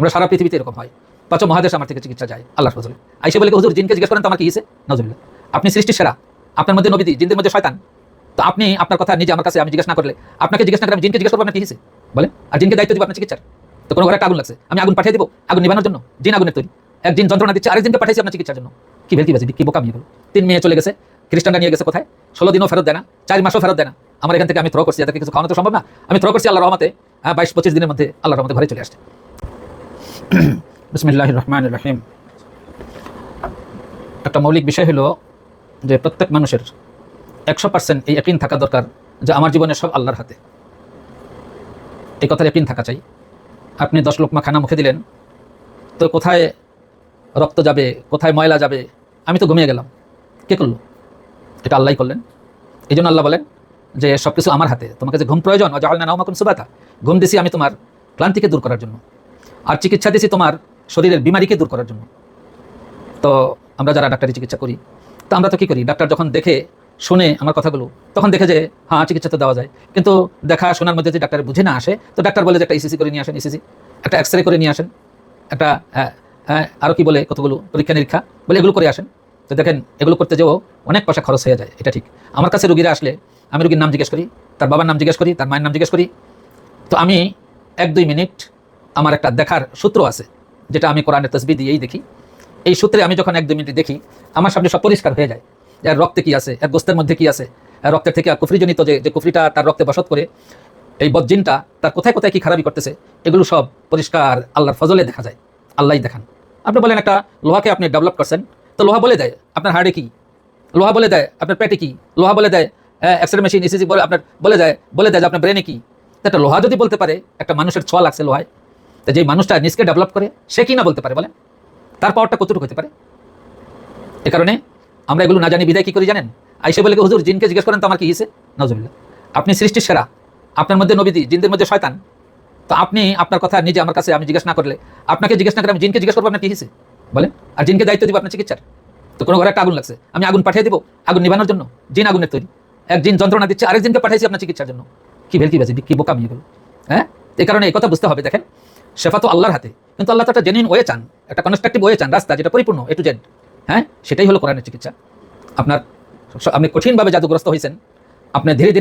আমরা সারা পৃথিবীতে এরকম হয়, 5 মহাদেশ আমার থেকে চিকিৎসা যায় আল্লাহর ফজলে। আইসে বলে হুজুর জিনকে জিজ্ঞেস করেন তো আমার কি হয়েছে, নাউজুবিল্লাহ। আপনি সৃষ্টির সেরা, আপনার মধ্যে নবী, জিনদের মধ্যে শয়তান, তো আপনি আপনার কথা নিজে আমার কাছে আমি জিজ্ঞেস না করলে, আপনাকে জিজ্ঞেস না করে আমি জিনকে জিজ্ঞেস করবো আপনার কি হয়েছে বলেন। আর জিনকে দায়িত্ব দিব আপনার চিকিৎসার। তো কোনো ঘরে একটা আগুন লাগছে, আমি আগুন পাঠিয়ে দিব আগুন নিবানোর জন্য? জিন আগুনের তৈরি, এক জিন যন্ত্রণা দিচ্ছে আরেক জিনকে পাঠিয়েছি আপনার চিকিৎসার জন্য। কি ভেলকিবাজি, কি বোকামি এগুলো। 3 মেয়ে চলে গেছে, খ্রিস্টানরা নিয়ে গেছে কোথায়, 16 দিনও ফেরত দেয় না, 4 মাসও ফেরত দেয় না। আমার এখান থেকে আমি থ্রো করছি, এদেরকে কিছু খাওয়ানো তো সম্ভব না, আমি থ্রো করছি আল্লাহর রহমতে, 22-25 দিনের মধ্যে আল্লাহর রহমতে ঘরে চলে আসছে। বিসমিল্লাহির রহমানির রহিম। একটা মৌলিক বিষয় হলো যে প্রত্যেক মানুষের 100% এই ইয়াকিন থাকা দরকার যে আমার জীবনে সব আল্লাহর হাতে। এই কথার ইয়াকিন থাকা চাই। আপনি 10 লোকমা খানা মুখে দিলেন, তো কোথায় রক্ত যাবে, কোথায় ময়লা যাবে, আমি তো ঘুমিয়ে গেলাম, কে করলো? এটা আল্লাহই করলেন। এই জন্য আল্লাহ বলেন যে সব কিছু আমার হাতে, তোমাকে যে ঘুম প্রয়োজন, জাআলনা নাওমাকুম সুবাতা, ঘুম দিছি আমি তোমার ক্লান্তিকে দূর করার জন্য, আর চিকিৎসা দিছি তোমার শরীরের বিমারিকে দূর করার জন্য। তো আমরা যারা ডাক্তারি চিকিৎসা করি, তো আমরা তো কী করি, ডাক্তার যখন দেখে শুনে আমার কথাগুলো, তখন দেখে যে হ্যাঁ চিকিৎসা তো দেওয়া যায়, কিন্তু দেখা শোনার মধ্যে যদি ডাক্তার বুঝে না আসে, তো ডাক্তার বলে যে একটা ইসিসি করে নিয়ে আসেন, ইসিসি, একটা এক্সরে করে নিয়ে আসেন, একটা আরও কি বলে কতগুলো পরীক্ষা নিরীক্ষা বলে এগুলো করে আসেন। তো দেখেন এগুলো করতে যেও অনেক পয়সা খরচ হয়ে যায়, এটা ঠিক। আমার কাছে রুগীরা আসলে আমি রুগীর নাম জিজ্ঞেস করি, তার বাবার নাম জিজ্ঞেস করি, তার মায়ের নাম জিজ্ঞেস করি। তো আমি 1-2 মিনিট আমার একটা দেখার সূত্র আছে, যেটা আমি কোরআনের তাসবিহ দিয়েই দেখি। এই সূত্রে আমি যখন 1-2 মিনিট দেখি, আমার সামনে সব পরিষ্কার হয়ে যায়। এর রক্তে কি আছে, এর গোস্তের মধ্যে কি আছে, রক্তের থেকে কুফরিজনিত যে কুফরিটা তার রক্তে বসত করে, এই বদজিনটা তার কোথায় কোথায় কি খারাপি করতেছে, এগুলো সব পরিষ্কার আল্লাহর ফজলে দেখা যায়, আল্লাহই দেখান। আপনি বলেন একটা লোহাকে আপনি ডেভেলপ করছেন, তো লোহা বলে দেয় আপনার হাড়ে কি, লোহা বলে দেয় আপনার পেটে কি, লোহা বলে দেয় এক্সরে মেশিন ইসিসি বলে আপনার বলে দেয় যে আপনার ব্রেনে কি। তো একটা লোহা যদি বলতে পারে একটা মানুষের ছোঁয়া লাগছে লোহায়, তো যে মানুষটা নিজকে ডেভেলপ করে সে কি না বলতে পারে বলেন, তার পাওয়ারটা কতটুকু হতে পারে। এ কারণে আমরা এগুলো না জানি বিদায় কী করি জানেন, আইসে বলে হুজুর জিনকে জিজ্ঞেস করেন তো আমার কি হয়েছে, নাউজুবিল্লাহ। আপনি সৃষ্টির সেরা, আপনার মধ্যে নবী, জিনদের মধ্যে শয়তান, তো আপনি আপনার কথা নিজে আমার কাছে আমি জিজ্ঞেস না করলে, আপনাকে জিজ্ঞেস না করে আমি জিনকে জিজ্ঞেস করবো আপনার কি হয়েছে বলেন। আর জিনকে দায়িত্ব দিব আপনার চিকিৎসার। তো কোনো ঘরে একটা আগুন লাগছে, আমি আগুন পাঠিয়ে দিব আগুন নিবানোর জন্য? জিন আগুনের তৈরি, এক জিন যন্ত্রণা দিচ্ছে আরেক জিনকে পাঠাইছি আপনার চিকিৎসার জন্য। কি ভেলকিবাজি, কি বোকামি এগুলো। হ্যাঁ, এই কারণে এই কথা বুঝতে হবে। দেখেন শেফা তো আল্লাহর হাতে, কিন্তু আল্লাহ তো একটা জেনুইন ওয়ে চান, একটা কনস্ট্রাকটিভ ওয়ে চান, রাস্তা যেটা পরিপূর্ণ A to Z। হ্যাঁ, সেটাই হলো কোরআনের চিকিৎসা। আপনি কঠিনভাবে জাদুগ্রস্ত হয়েছেন, আপনি ধীরে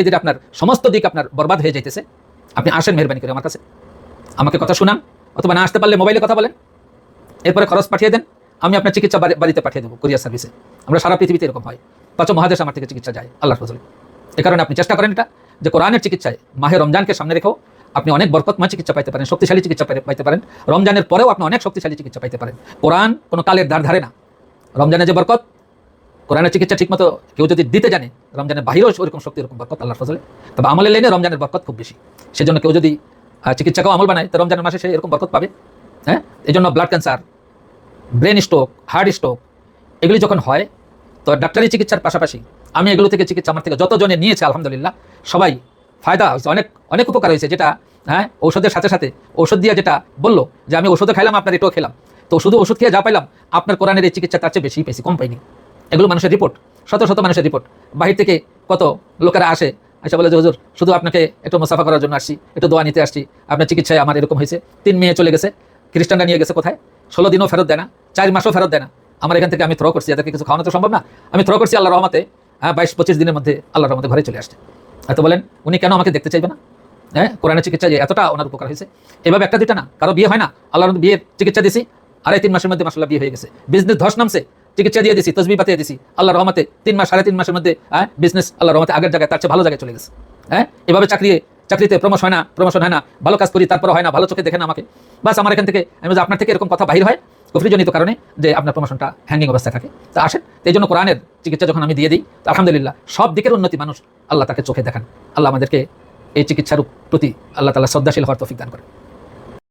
ধীরে আপনার সমস্ত দিক আপনার বরবাদ হয়ে যাইতেছে, আপনি আসেন মেহরবানি করে আমার কাছে, আমাকে কথা শুনান, অথবা না আসতে পারলে মোবাইলে কথা বলেন, এরপরে খরচ পাঠিয়ে দেন, আমি আপনার চিকিৎসা বাড়িতে পাঠিয়ে দেবো কুরিয়ার সার্ভিসে। আমরা সারা পৃথিবীতে এরকম হয়, 5 মহাদেশ আমার থেকে চিকিৎসা যায় আল্লাহর ফজলে। এ কারণে আপনি চেষ্টা করেন এটা, যে কোরআনের চিকিৎসায় মাহে রমজানকে সামনে রেখেও আপনি অনেক বরকতময় চিকিৎসা পাইতে পারেন, শক্তিশালী চিকিৎসা পাইতে পারেন। রমজানের পরেও আপনি অনেক শক্তিশালী চিকিৎসা পাইতে পারেন। কোরআন কোনো কালের ধার ধারে না। রমজানের যে বরকত, কোরআনের চিকিৎসা ঠিকমতো কেউ যদি দিতে জানে, রমজানের বাহিরেও ওরকম শক্তি, ওরকম বরকত আল্লাহর ফজলে। তবে আমলের লাইনে রমজানের বরকত খুব বেশি, সেজন্য কেউ যদি চিকিৎসাকেও আমল বানায়, তো রমজানের মাসে সে এরকম বরকত পাবে। হ্যাঁ, এই জন্য blood cancer, brain stroke, heart stroke এগুলি যখন হয়, তো ডাক্তারি চিকিৎসার পাশাপাশি আমি এগুলো থেকে চিকিৎসা আমার থেকে যতজনে নিয়েছে আলহামদুলিল্লাহ সবাই ফায়দা হয়েছে, অনেক অনেক উপকার হয়েছে। যেটা হ্যাঁ, ঔষধের সাথে সাথে ঔষধ দিয়ে যেটা বললো যে আমি ওষুধও খাইলাম আপনার এটাও খেলাম, তো শুধু ওষুধ খেয়ে যা পাইলাম, আপনার কোরআনের এই চিকিৎসা তার চেয়ে বেশি পেয়েছি, কম পাইনি। এগুলো মানুষের রিপোর্ট, শত শত মানুষের রিপোর্ট। বাহির থেকে কত লোকেরা আসে, আচ্ছা বলে যে হুজুর শুধু আপনাকে একটু মুসাফা করার জন্য আসছি, একটু দোয়া নিতে আসছি, আপনার চিকিৎসায় আমার এরকম হয়েছে। 3 মেয়ে চলে গেছে, খ্রিস্টানরা নিয়ে গেছে কোথায়, 16 দিনও ফেরত দেয় না, 4 মাসও ফেরত দেয় না। আমার এখান থেকে আমি থ্রো করছি, এদেরকে কিছু খাওয়ানো তো সম্ভব না, আমি থ্রো করছি আল্লাহর রহমতে, 22-25 দিনের মধ্যে আল্লাহর রহমতে ঘরে চলে আসছে। এত বলেন উনি কেন আমাকে দেখতে চাইবে না? হ্যাঁ, কোরআনের চিকিৎসা যে এতটা ওনার উপকার হয়েছে, এভাবে একটা দুইটা না, কারো বিয়ে হয় না, আল্লাহর বিয়ের চিকিৎসা দিছি, 2.5-3 মাসের মধ্যে মাশাআল্লাহ বিয়ে হয়ে গেছে। বিজনেস ধস নামছে, চিকিৎসা দিয়ে দিছি, তসবিহ পাঠিয়ে দিছি, আল্লাহর রহমতে 3 মাস 3.5 মাসের মধ্যে বিজনেস আল্লাহর রহমতে আগের জায়গায় তার চেয়ে ভালো জায়গায় চলে গেছে। হ্যাঁ, এভাবে চাকরিতে প্রমোশন হয় না, ভালো কাজ করি তারপর হয় না, ভালো চোখে দেখেন আমাকে, বাস আমার এখান থেকে আমি আপনার থেকে এরকম কথা বাহির হয় কুফরিজনিত কারণে, যে আপনার প্রমোশনটা হ্যাঙ্গিং অবস্থায় থাকে। তা আসেন, এই জন্য কোরআনের চিকিৎসা যখন আমি দিয়ে দিই, তো আলহামদুলিল্লাহ সব দিকের উন্নতি মানুষ আল্লাহ তাকে চোখে দেখান। আল্লাহ আমাদেরকে এই চিকিৎসার প্রতি আল্লাহ তাআলা শ্রদ্ধাশীল হওয়ার তৌফিক দান করেন।